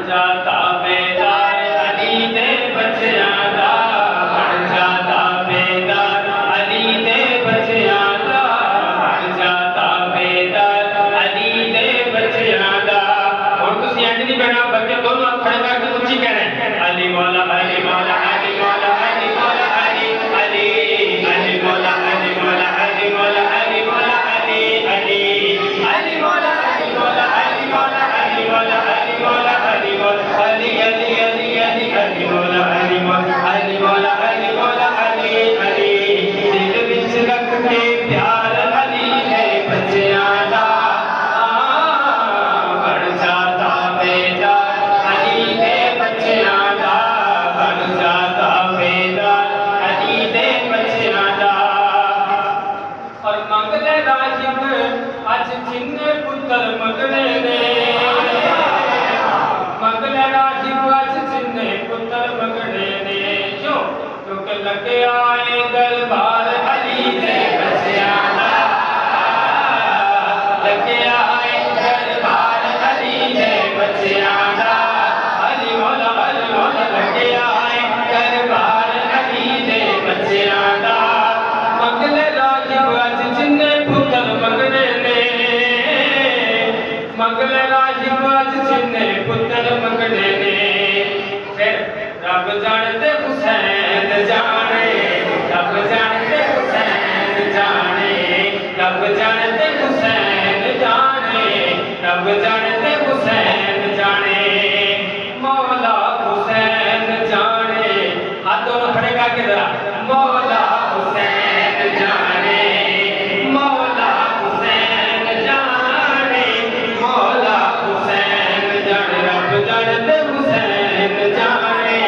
जाता बेदार अली दे बच्चियां दा बन जाता बेदार अली दे बच्चियां दा बन जाता बेदार अली दे बच्चियां दा। और तुसी इंज नहीं कहना बल्कि दोनों हाथ खड़े करके उच्ची कहना अली मौला अली मौला अली मौला अली मौला अली अली अली मौला अली मौला अली मौला अली मौला अली अली अली मौला अली मौला अली मौला अली मौला अली मौला अली मौला अली अली अली अली अली मौला अली मौला अली मौला अली मौला अली अली दिल विच रख के प्यार अली दे बच्चियां दा बन जाता बेदार अली दे बच्चियां दा बन जाता बेदार अली दे बच्चियां दा। और मंगले राजिब अज जिन्ने पुत्र मंगने ने मंगले राजिब अज जिन्ने पुत्र मंगने ने क्यों क्योंकि लगे आए दरबार अली दे बच्चियां दा लगे आए दरबार अली दे बच्चियां दा अली मौला लगे आए दरबार अली दे बच्चियां दा। मंगले राजिब अज जिन्ने पुत्र मंगने ने मंगले राजिब अज जिन्ने पुत्र मंगने ने फिर रब जानते हुसैन जाने रब जानते हुसैन जाने रब जानते हुसैन जाने रब जानते हुसैन जाने मौला हुसैन जाने। हाथ दोनों खड़े करके जरा मौला हुसैन जाने मौला हुसैन जाने मौला हुसैन जाने रब जानते हुसैन जाने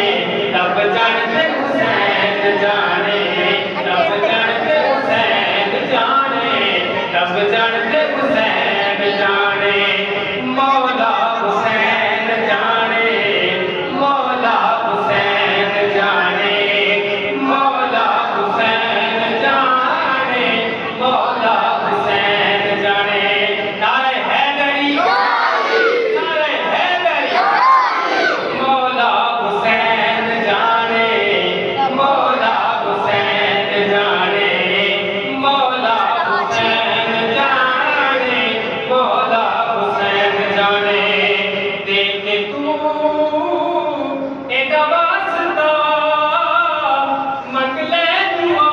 रब जानते हुसैन जाने रब जानते हुसैन जाने रब जानते हुसैन जाने मौला हुसैन जाने मौला हुसैन जाने मौला हुसैन जाने मौला हुसैन जाने। नारे हैदरी नारे हैदरी मौला हुसैन जाने मौला हुसैन जाने मौला हुसैन जाने मौला हुसैन जाने। देख तू एदा वास्ता मंगले दुआ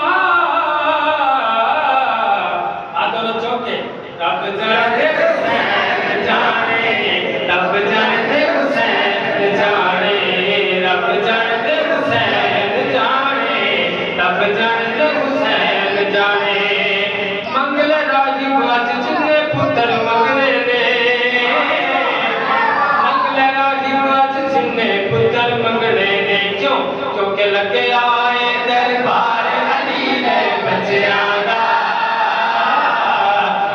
दोनों चौके रब जानते हुसैन जाने रब जानते हुसैन जाने रब जानते हुसैन जाने रब जानते हुसैन जाने। मंगले राजिब अज जिन्ने पुत्र मंगने ने मंगले राजिब अज जिन्ने पुत्र मंगने ने क्यों क्योंकि लगे आए दरबार अली दे बच्चियां दा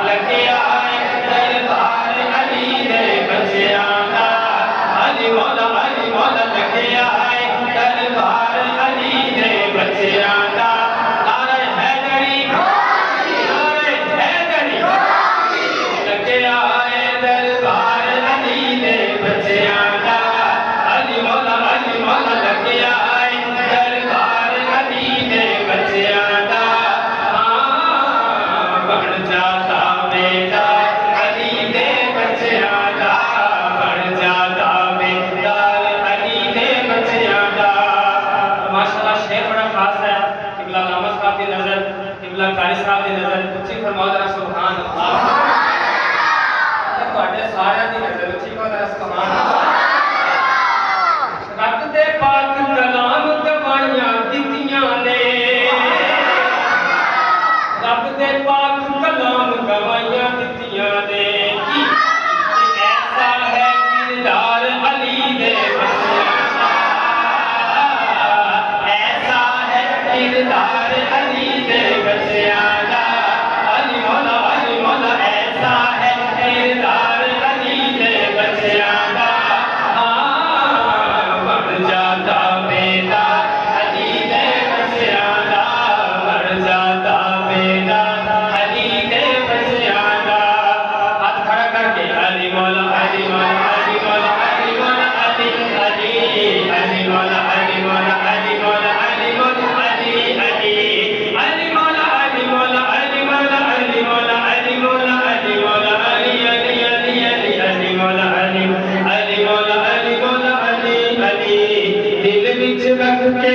लगे आए दरबार अली दे बच्चियां दा अली मौला लगे आए दरबार अली दे बच्चियां दा। नारे हैदरी नारे हैदरी लगे आए दरबार अली दे बच्चियां दा अली मौला लगे आए दरबार के